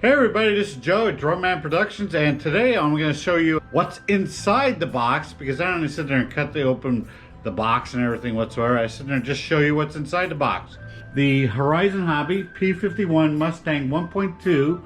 Hey everybody, this is Joe at Drumman Productions, and today I'm going to show you what's inside the box, because I don't only sit there and cut open the box and everything whatsoever. I sit there and just show you what's inside the box. The Horizon Hobby P51 Mustang 1.2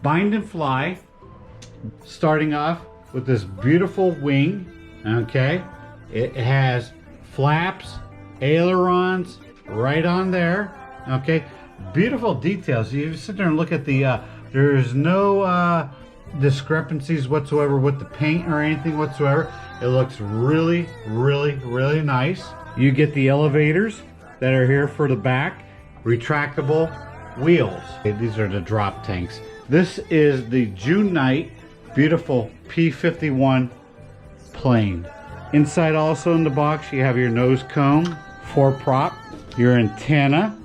bind and fly, starting off with this beautiful wing. Okay, it has flaps, ailerons right on there. Okay, beautiful details. You sit there and look at the there's no discrepancies whatsoever with the paint or anything whatsoever. It looks really nice. You get the elevators that are here for the back, retractable wheels. Okay, these are the drop tanks. This is the June Nite beautiful P51 plane. Inside also in the box you have your nose cone, 4-prop, your antenna,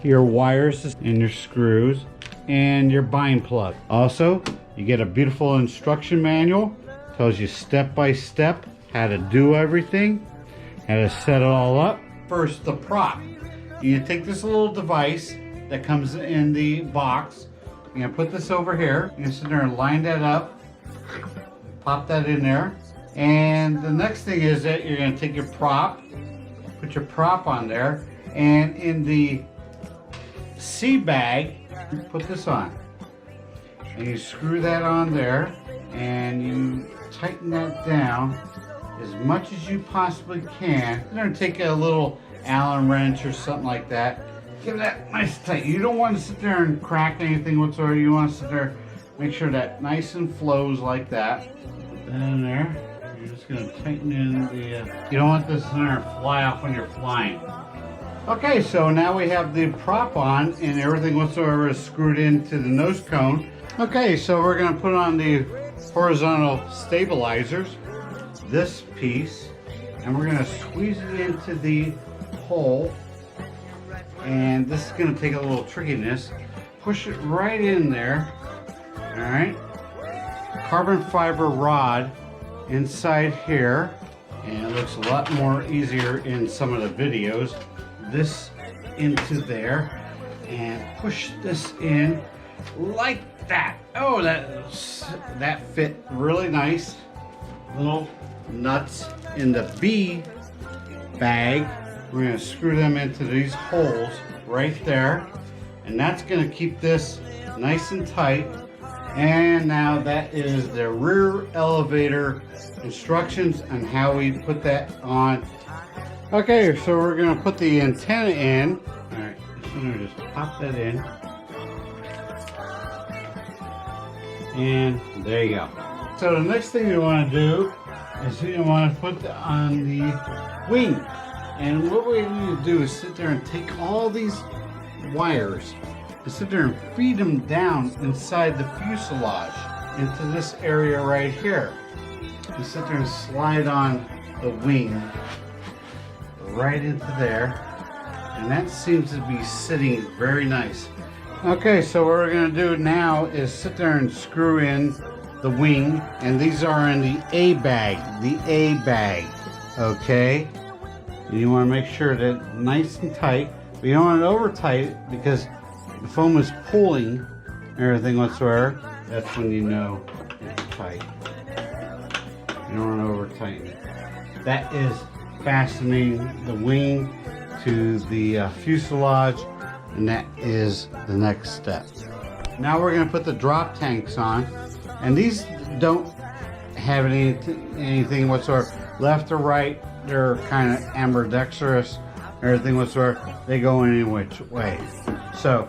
your wires and your screws, and your bind plug. Also, you get a beautiful instruction manual. Tells you step by step how to do everything, how to set it all up. First, the prop. You take this little device that comes in the box. You're gonna put this over here. You're gonna sit there and line that up. Pop that in there. And the next thing is that you're gonna take your prop, put your prop on there, and in the C bag, put this on. And you screw that on there, and you tighten that down as much as you possibly can. You're gonna take a little Allen wrench or something like that. Give that nice tight. You don't want to sit there and crack anything whatsoever. You want to sit there, make sure that nice and flows like that. Put that in there. You're just gonna tighten in the, you don't want this in there and fly off when you're flying. Okay, so now we have the prop on and everything whatsoever is screwed into the nose cone. Okay, so we're gonna put on the horizontal stabilizers, this piece, and we're gonna squeeze it into the hole. And this is gonna take a little trickiness. Push it right in there, all right? Carbon fiber rod inside here, and it looks a lot more easier in some of the videos. This into there, and push this in like that. Oh, that fit really nice. Little nuts in the B bag. We're gonna screw them into these holes right there, and that's gonna keep this nice and tight. And now that is the rear elevator instructions on how we put that on. Okay, so we're gonna put the antenna in. All right, so I'm gonna just pop that in. And there you go. So the next thing you wanna do is you wanna put on the wing. And what we need to do is sit there and take all these wires and sit there and feed them down inside the fuselage into this area right here. You sit there and slide on the wing right into there, and that seems to be sitting very nice. Okay, so what we're going to do now is sit there and screw in the wing, and these are in the A bag, okay? And you want to make sure that nice and tight, but you don't want it over tight because the foam is pulling everything whatsoever. That's when you know it's tight. You don't want to over tighten it. That is fastening the wing to the fuselage, and that is the next step. Now we're going to put the drop tanks on, and these don't have anything whatsoever left or right. They're kind of ambidextrous, everything whatsoever. They go any which way. So,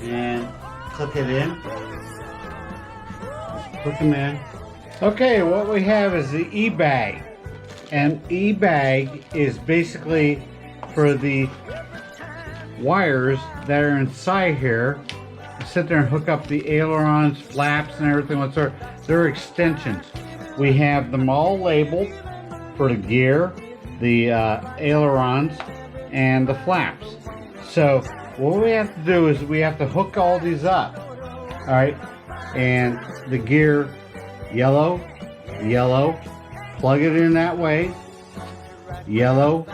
and click it in. Just click them in. Okay, what we have is the E-bag. And E-bag is basically for the wires that are inside here. You sit there and hook up the ailerons, flaps, and everything whatsoever. They're extensions. We have them all labeled for the gear, the ailerons, and the flaps. So what we have to do is we have to hook all these up. All right, and the gear, yellow, plug it in that way, yellow,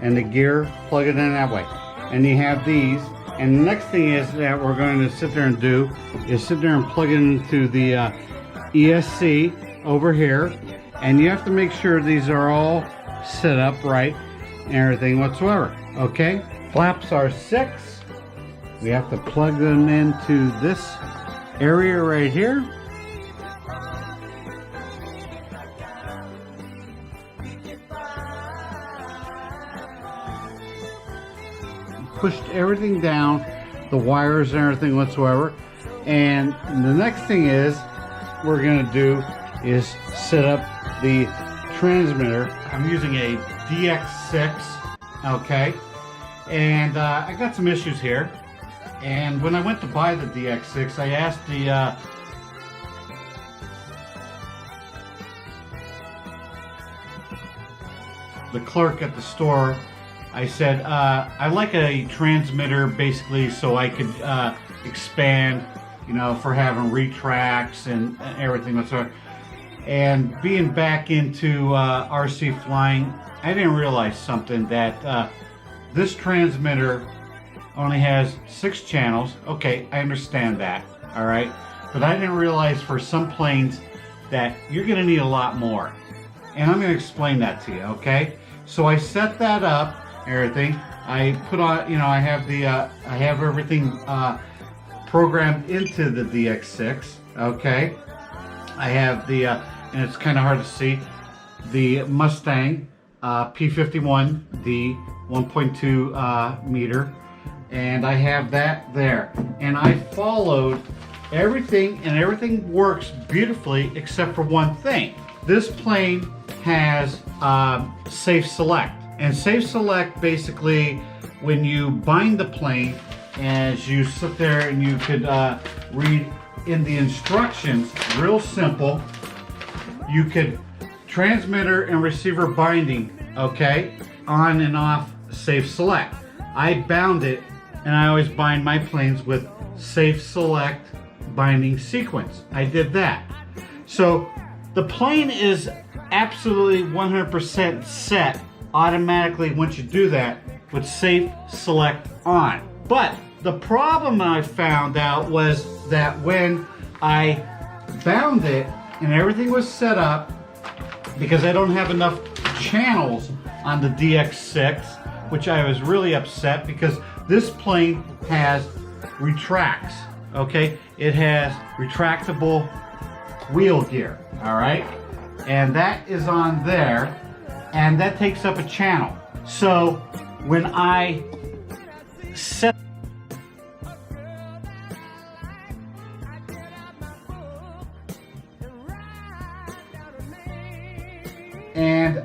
and the gear, plug it in that way. And you have these, And the next thing is that we're going to sit there and do is sit there and plug it into the ESC over here. And you have to make sure these are all set up right and everything whatsoever. Okay? Flaps are 6. We have to plug them into this area right here. Pushed everything down, the wires and everything whatsoever. And the next thing is we're going to do is set up the transmitter. I'm using a DX6, okay, and I got some issues here. And when I went to buy the DX6, I asked the clerk at the store, I said, I like a transmitter basically so I could expand, you know, for having retracts and everything whatsoever. And being back into RC flying, I didn't realize something, that this transmitter only has 6 channels. Okay, I understand that, all right? But I didn't realize for some planes that you're gonna need a lot more. And I'm gonna explain that to you, okay? So I set that up, everything. I put on, you know, I have the, I have everything programmed into the DX6, okay? I have the, and it's kind of hard to see, the Mustang P51 1.2 meter, and I have that there. And I followed everything, and everything works beautifully except for one thing. This plane has Safe Select. And Safe Select, basically, when you bind the plane, as you sit there and you could read in the instructions, real simple, you could transmitter and receiver binding, okay, on and off Safe Select. I bound it, and I always bind my planes with Safe Select binding sequence. I did that. So the plane is absolutely 100% set automatically once you do that with Safe Select on. But the problem I found out was that when I bound it and everything was set up, because I don't have enough channels on the DX6, which I was really upset, because this plane has retracts, okay? It has retractable wheel gear, all right? And that is on there, and that takes up a channel. So when I set and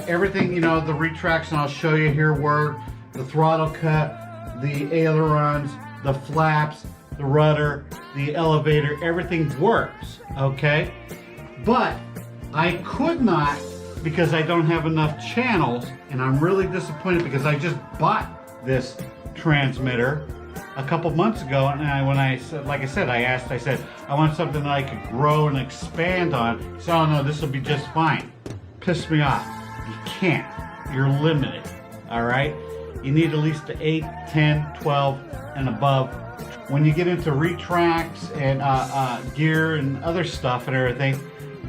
everything, you know, the retracts, and I'll show you here where the throttle cut, the ailerons, the flaps, the rudder, the elevator, everything works, okay? But I could not, because I don't have enough channels, and I'm really disappointed because I just bought this transmitter a couple months ago, and when I said, like I said, I said, I want something that I could grow and expand on. So, oh no, this will be just fine. Pissed me off. You can't. You're limited, all right? You need at least the 8, 10, 12, and above. When you get into retracts and gear and other stuff and everything,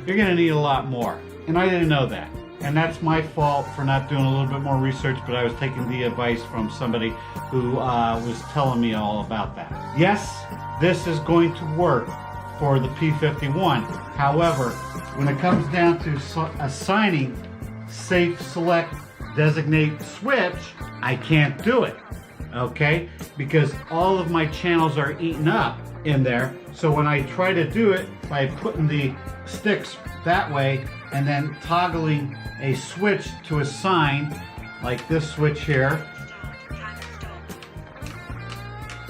you're gonna need a lot more. And I didn't know that. And that's my fault for not doing a little bit more research, but I was taking the advice from somebody who was telling me all about that. Yes, this is going to work for the P51. However, when it comes down to assigning Safe Select Designate Switch, I can't do it, okay? Because all of my channels are eaten up in there. So when I try to do it by putting the sticks that way and then toggling a switch to assign, like this switch here,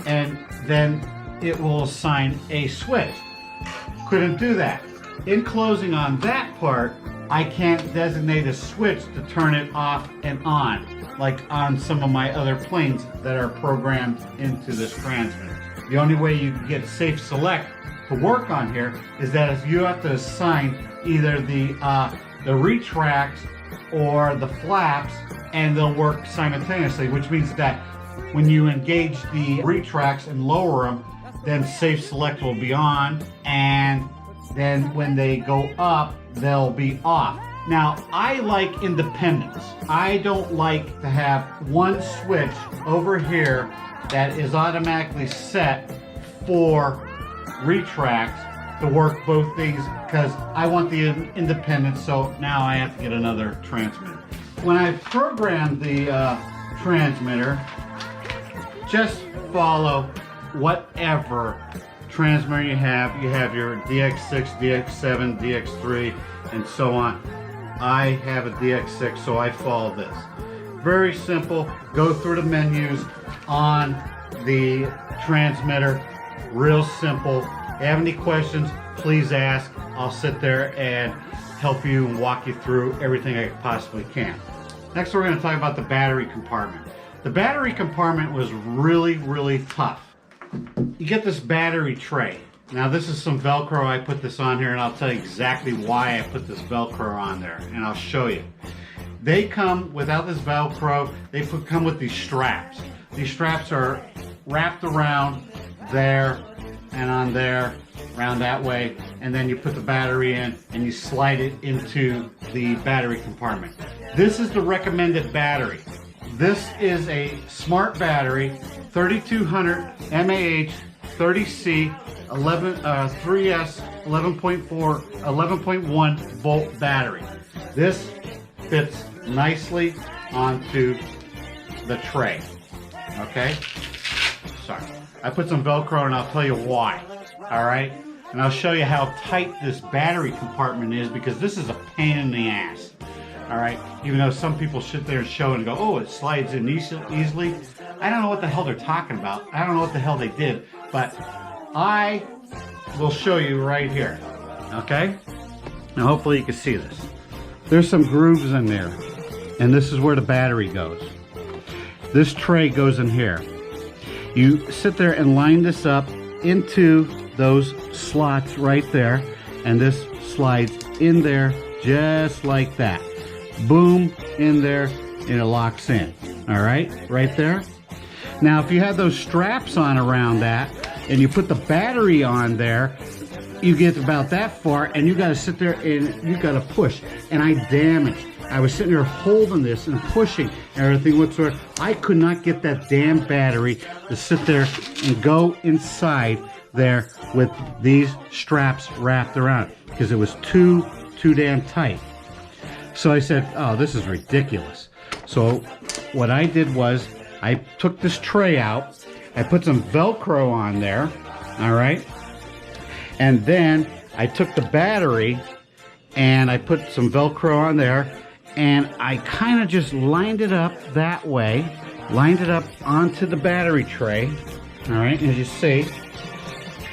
and then it will assign a switch. Couldn't do that. In closing on that part, I can't designate a switch to turn it off and on, like on some of my other planes that are programmed into this transmitter. The only way you can get Safe Select to work on here is that if you have to assign either the retracts or the flaps, and they'll work simultaneously, which means that when you engage the retracts and lower them, then safe select will be on, and then when they go up, they'll be off. Now, I like independence. I don't like to have one switch over here that is automatically set for retracts to work both things, because I want the independence, so now I have to get another transmitter. When I programmed the transmitter, just follow whatever transmitter you have. You have your DX6, DX7, DX3, and so on. I have a DX6, so I follow this. Very simple. Go through the menus on the transmitter. Real simple. If you have any questions, please ask. I'll sit there and help you and walk you through everything I possibly can. Next, we're going to talk about the battery compartment. The battery compartment was really, really tough. You get this battery tray. Now, this is some Velcro. I put this on here, and I'll tell you exactly why I put this Velcro on there, and I'll show you. They come without this Velcro. They come with these straps. These straps are wrapped around there and on there, around that way, and then you put the battery in and you slide it into the battery compartment. This is the recommended battery. This is a smart battery, 3200 mAh, 30C, 3S, 11.1 volt battery. This fits nicely onto the tray. Okay? Sorry. I put some Velcro and I'll tell you why. Alright? And I'll show you how tight this battery compartment is, because this is a pain in the ass. Alright? Even though some people sit there and show and go, oh, it slides in easily. I don't know what the hell they're talking about. I don't know what the hell they did. But I will show you right here. Okay? Now hopefully you can see this. There's some grooves in there. And this is where the battery goes. This tray goes in here. You sit there and line this up into those slots right there, and this slides in there just like that. Boom, in there, and it locks in. All right, right there. Now, if you have those straps on around that, and you put the battery on there, you get about that far, and you got to sit there and you got to push. And I damaged. I was sitting there holding this and pushing everything whatsoever. I could not get that damn battery to sit there and go inside there with these straps wrapped around it, because it was too damn tight. So I said, oh, this is ridiculous. So what I did was I took this tray out, I put some Velcro on there, all right, and then I took the battery and I put some Velcro on there, and I kind of just lined it up that way, lined it up onto the battery tray, all right, as you see,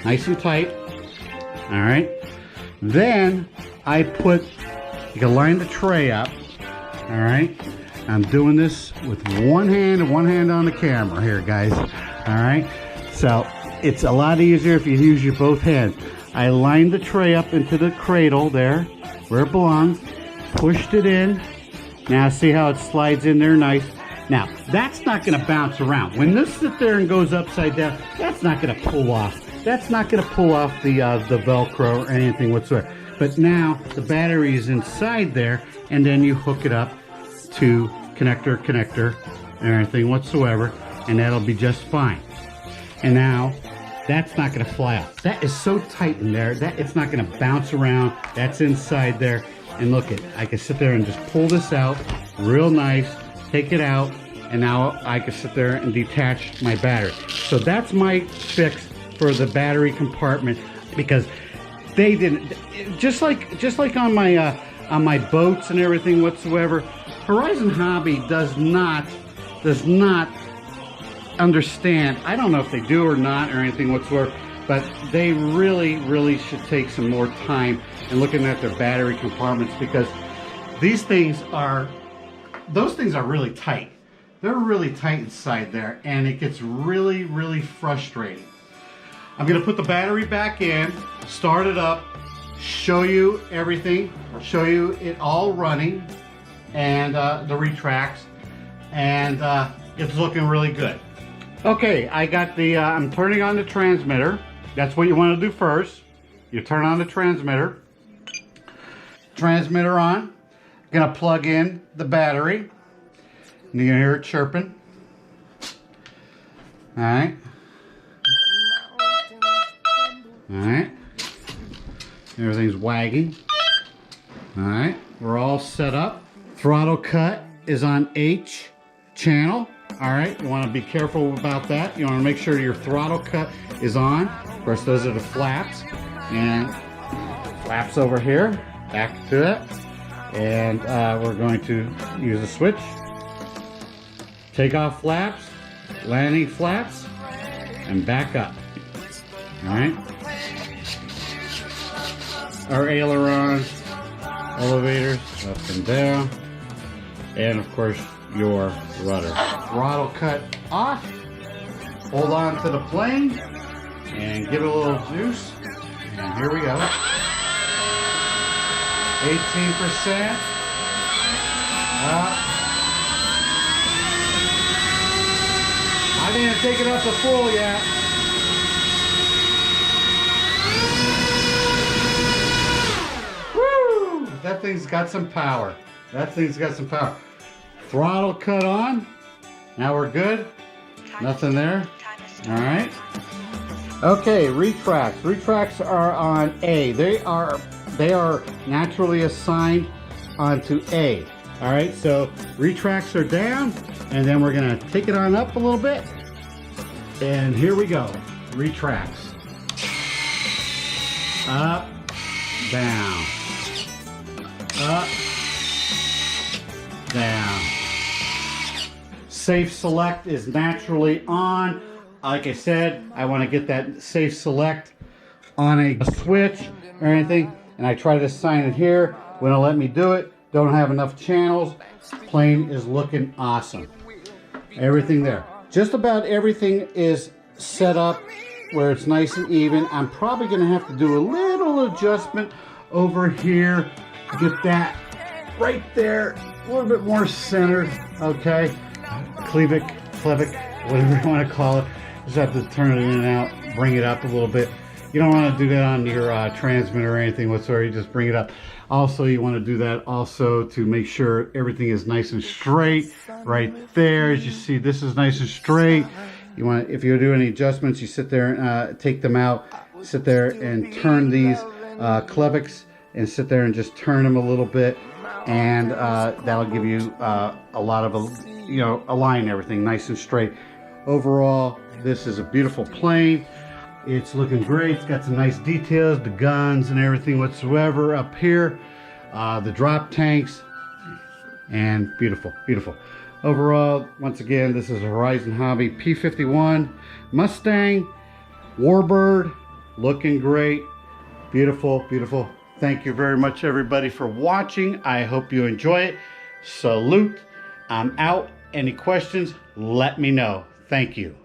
nice and tight, all right. Then I put, you can line the tray up, all right. I'm doing this with one hand and one hand on the camera here, guys, all right. So it's a lot easier if you use your both hands. I lined the tray up into the cradle there, where it belongs, pushed it in. Now see how it slides in there nice. Now, that's not going to bounce around. When this sits there and goes upside down, that's not going to pull off. That's not going to pull off the Velcro or anything whatsoever. But now the battery is inside there, and then you hook it up to connector, and everything whatsoever, and that'll be just fine. And now, that's not going to fly off. That is so tight in there that it's not going to bounce around. That's inside there. And look it, I can sit there and just pull this out real nice, take it out, and now I can sit there and detach my battery. So that's my fix for the battery compartment, because they didn't, just like on my boats and everything whatsoever, Horizon Hobby does not understand. I don't know if they do or not or anything whatsoever, but they really should take some more time and looking at their battery compartments, because those things are really tight. They're really tight inside there, and it gets really frustrating. I'm going to put the battery back in, start it up, show you everything, show you it all running, and the retracts, and it's looking really good. Okay, I got the, I'm turning on the transmitter. That's what you want to do first. You turn on the transmitter. Transmitter on. Gonna plug in the battery. And you can hear it chirping. Alright. Alright. Everything's wagging. Alright, we're all set up. Throttle cut is on H channel. Alright, you want to be careful about that. You want to make sure your throttle cut is on. Of course, those are the flaps. And flaps over here. Back to it. And we're going to use a switch. Take off flaps, landing flaps, and back up. Alright. Our ailerons, elevators, up and down. And of course, your rudder. Throttle cut off. Hold on to the plane and give it a little juice. And here we go. 18%. I didn't take it up to full yet. Woo! That thing's got some power. That thing's got some power. Throttle cut on. Now we're good. Nothing there. All right. Okay, retracts. Retracts are on A. They are naturally assigned onto A. All right, so retracts are down, and then we're gonna take it on up a little bit. And here we go. Retracts. Up, down. Up, down. Safe select is naturally on. Like I said, I want to get that safe select on a switch or anything, and I try to assign it here. Wouldn't let me do it. Don't have enough channels. Plane is looking awesome. Everything there. Just about everything is set up where it's nice and even. I'm probably going to have to do a little adjustment over here to get that right there a little bit more centered. Okay. Clevic, whatever you want to call it. Just have to turn it in and out, bring it up a little bit. You don't want to do that on your transmitter or anything whatsoever. You just bring it up. Also, you want to do that also to make sure everything is nice and straight right there. As you see, this is nice and straight. You want, if you do any adjustments, you sit there and take them out, sit there and turn these clevics and sit there and just turn them a little bit, and that'll give you a lot of, align everything nice and straight. Overall, this is a beautiful plane. It's looking great. It's got some nice details, the guns and everything whatsoever up here, the drop tanks, and beautiful, beautiful. Overall, once again, this is a Horizon Hobby P51 Mustang Warbird, looking great, beautiful, beautiful. Thank you very much, everybody, for watching. I hope you enjoy it. Salute. I'm out. Any questions, let me know. Thank you.